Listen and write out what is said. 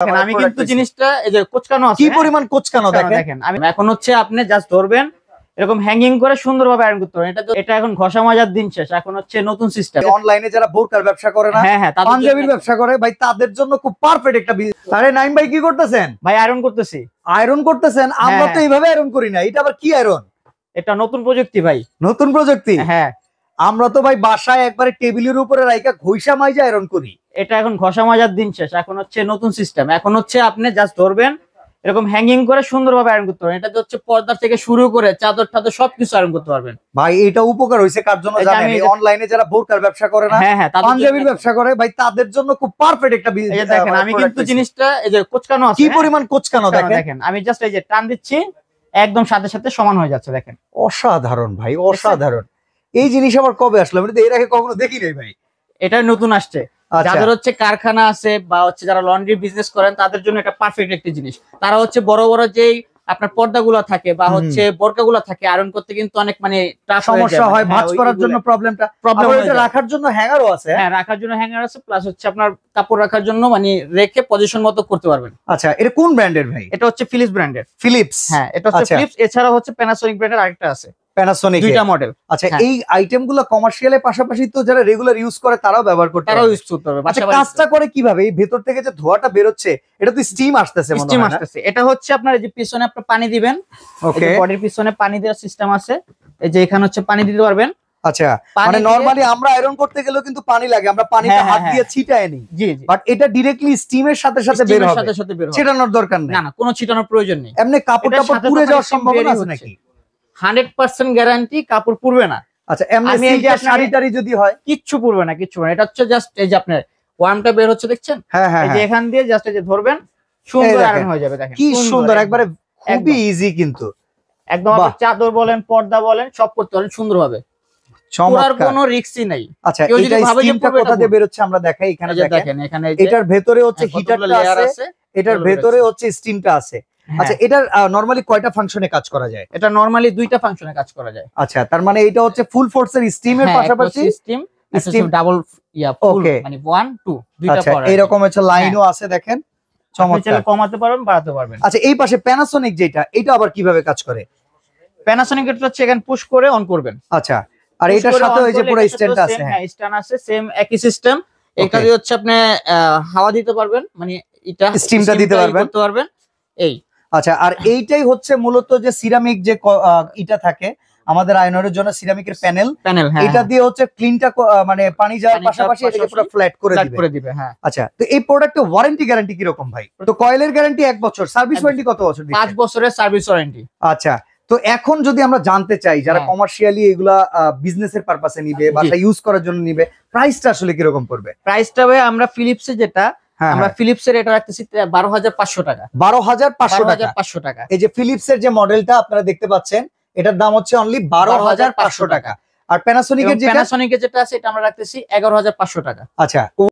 আমি কিন্তু জিনিসটা এই যে কোচকানো আছে, কি পরিমাণ কোচকানো দেখেন। আমি এখন হচ্ছে আপনি জাস্ট ধরবেন, এরকম হ্যাঙ্গিং করে সুন্দরভাবে আয়রন করতে পারেন। এটা এখন ঘষা মাজার দিন শেষ, এখন হচ্ছে নতুন সিস্টেম। অনলাইনে যারা বোরকার ব্যবসা করে না, হ্যাঁ পাঞ্জাবির ব্যবসা করে ভাই, তাদের জন্য খুব পারফেক্ট একটা বিজনেস। আরে নাইম ভাই কি করতেছেন? ভাই আয়রন করতেছি। আয়রন করতেছেন? আমরা তো এইভাবে আয়রন করি না, এটা আবার কি আয়রন? এটা নতুন প্রযুক্তি ভাই। নতুন প্রযুক্তি? হ্যাঁ, আমরা তো ভাই বাসায় একবারে টেবিলের উপরে রাইখা ঘষা মাইজা আয়রন করি। এটা এখন ঘষা মাজার দিন শেষ, এখন হচ্ছে নতুন সিস্টেম। এখন হচ্ছে আপনি জাস্ট ধরবেন, এরকম হ্যাঙ্গিং করে সুন্দরভাবে আয়রন করতে পারেন। এটাতে হচ্ছে পর্দা থেকে শুরু করে চাদর টাদর সবকিছু আয়রন করতে পারবেন। ভাই এটা উপকার হইছে কার জন্য জানেন? অনলাইনে যারা বোরকার ব্যবসা করে না, পাঞ্জাবির ব্যবসা করে ভাই, তাদের জন্য খুব পারফেক্ট একটা বিজনেস। দেখেন আমি কিন্তু জিনিসটা এই যে কোচকানো আছে, কি পরিমাণ কোচকানো দেখেন। আমি জাস্ট এই যে টান দিচ্ছি, একদম সাথে সাথে সমান হয়ে যাচ্ছে। দেখেন অসাধারণ ভাই, অসাধারণ। এই জিনিস আবার কবে আসলো? আমি তো এর আগে কখনো দেখি নাই ভাই। এটা নতুন আসছে। যাদের হচ্ছে কারখানা আছে বা হচ্ছে যারা লন্ড্রি বিজনেস করেন, তাদের জন্য এটা পারফেক্ট একটা জিনিস। তারা হচ্ছে বড় বড় যেই আপনার পর্দাগুলো থাকে বা হচ্ছে বোরকাগুলো থাকে, আয়রন করতে কিন্তু অনেক মানে সমস্যা হয়, ভাঁজ করার জন্য প্রবলেম রাখার জন্য হ্যাঙ্গারও আছে। হ্যাঁ, রাখার জন্য হ্যাঙ্গার আছে, প্লাস হচ্ছে আপনার কাপড় রাখার জন্য মানে রেখে পজিশন মতো করতে পারবেন। আচ্ছা, এটা কোন ব্র্যান্ডের ভাই? এটা হচ্ছে ফিলিপস ব্র্যান্ডের। ফিলিপস? হ্যাঁ, এটা হচ্ছে ফিলিপস। এছাড়া হচ্ছে প্যানাসোনিক ব্র্যান্ডের আরেকটা আছে, প্যানাসোনিক, দুইটা মডেল। আচ্ছা, এই আইটেমগুলো কমার্শিয়ালের পাশাপাশি তো যারা রেগুলার ইউজ করে তারাও ব্যবহার করতে পারবে। আচ্ছা, কাজটা করে কিভাবে? এই ভেতর থেকে যে ধোঁয়াটা বের হচ্ছে, এটা তো স্টিম আসতেছে মনে হয়। স্টিম আসতেছে। এটা হচ্ছে আপনার এই যে পিছনে আপনি পানি দিবেন, ওকে, বডির পিছনে পানি দেওয়ার সিস্টেম আছে। এই যে এখানে হচ্ছে পানি দিতে পারবেন। আচ্ছা, মানে নরমালি আমরা আয়রন করতে গেলেও কিন্তু পানি লাগে, আমরা পানিটা হাত দিয়ে ছিটায় নি। জি, বাট এটা ডাইরেক্টলি স্টিমের সাথে সাথে বের হবে, ছিটানোর দরকার নেই। না, কোনো ছিটানোর প্রয়োজন নেই। এমনি কাপড়টা পুড়ে যাওয়ার সম্ভাবনা আছে নাকি? 100% গ্যারান্টি, কাপড় পুড়বে না। আচ্ছা, এমনি সিল্কের শাড়ি-টাড়ি যদি হয়? কিচ্ছু পুড়বে না, কিচ্ছু না। এটা হচ্ছে জাস্ট এই যে আপনার ওয়ার্মটা বের হচ্ছে, দেখছেন? হ্যাঁ হ্যাঁ, এই যে এখান দিয়ে জাস্ট এই যে ধরবেন, সুন্দর আয়রন হয়ে যাবে। দেখেন কি সুন্দর, একবারে খুবই ইজি কিন্তু একদম। আপনি চাদর বলেন, পর্দা বলেন, সব করতে পারেন সুন্দরভাবে। পুরার কোনো রিস্কই নাই। আচ্ছা, এটা স্টিমটা কোথা দিয়ে বের হচ্ছে আমরা দেখাই। এখানে দেখেন, এটার ভেতরে হচ্ছে হিটারটা আছে, এটার ভেতরে হচ্ছে স্টিমটা আছে। আচ্ছা, এটা নরমালি কয়টা ফাংশনে কাজ করা যায়? এটা নরমালি দুইটা ফাংশনে কাজ করা যায়। আচ্ছা, তার মানে এটা হচ্ছে ফুল ফোর্সের স্টিমের পাশাপাশি স্টিম ডাবল ফুল, মানে 1 2 দুইটা পাওয়ার। আচ্ছা, এরকম হচ্ছে লাইনও আছে, দেখেন চমৎকার। কমাতে পারবেন, বাড়াতে পারবেন। আচ্ছা, এই পাশে প্যানাসোনিক যেটা, এটা আবার কিভাবে কাজ করে? প্যানাসোনিক এটা হচ্ছে এখানে পুশ করে অন করবেন। আচ্ছা, আর এটার সাথে ওই যে পুরো স্ট্যান্ড আছে। হ্যাঁ, স্ট্যান্ড আছে, সেম একই সিস্টেম। এটা দিয়ে হচ্ছে আপনি হাওয়া দিতে পারবেন, মানে এটা স্টিমটা দিতে পারবেন। এই আচ্ছা, আর এইটাই হচ্ছে মূলত যে সিরামিক যে এটা থাকে আমাদের আয়রনের জন্য, সিরামিকের প্যানেল, এটা দিয়ে হচ্ছে ক্লিনটা মানে পানি যাওয়ার পাশাপাশি এটাকে পুরো ফ্ল্যাট করে দিবে। হ্যাঁ। আচ্ছা, তো এই প্রোডাক্টের ওয়ারেন্টি গ্যারান্টি কি রকম ভাই? তো কয়েলের গ্যারান্টি 1 বছর, সার্ভিস ওয়ারেন্টি কত বছর? 5 বছরের সার্ভিস ওয়ারেন্টি। আচ্ছা, তো এখন যদি আমরা জানতে চাই যারা কমার্শিয়ালি এগুলা বিজনেসের পারপাসে নিবে, বাসা ইউজ করার জন্য নিবে, প্রাইসটা আসলে কি রকম পড়বে? প্রাইসটা ভাই আমরা ফিলিপসে যেটা, আমরা ফিলিপসের এটা রাখতেছি 12,500 টাকা। 12,500 টাকা। এই যে ফিলিপসের যে মডেলটা আপনারা দেখতে পাচ্ছেন, এটার দাম হচ্ছে অনলি 12,500 টাকা। আর প্যানাসোনিকের যেটা আছে, এটা আমরা রাখতেছি 11,500 টাকা। আচ্ছা।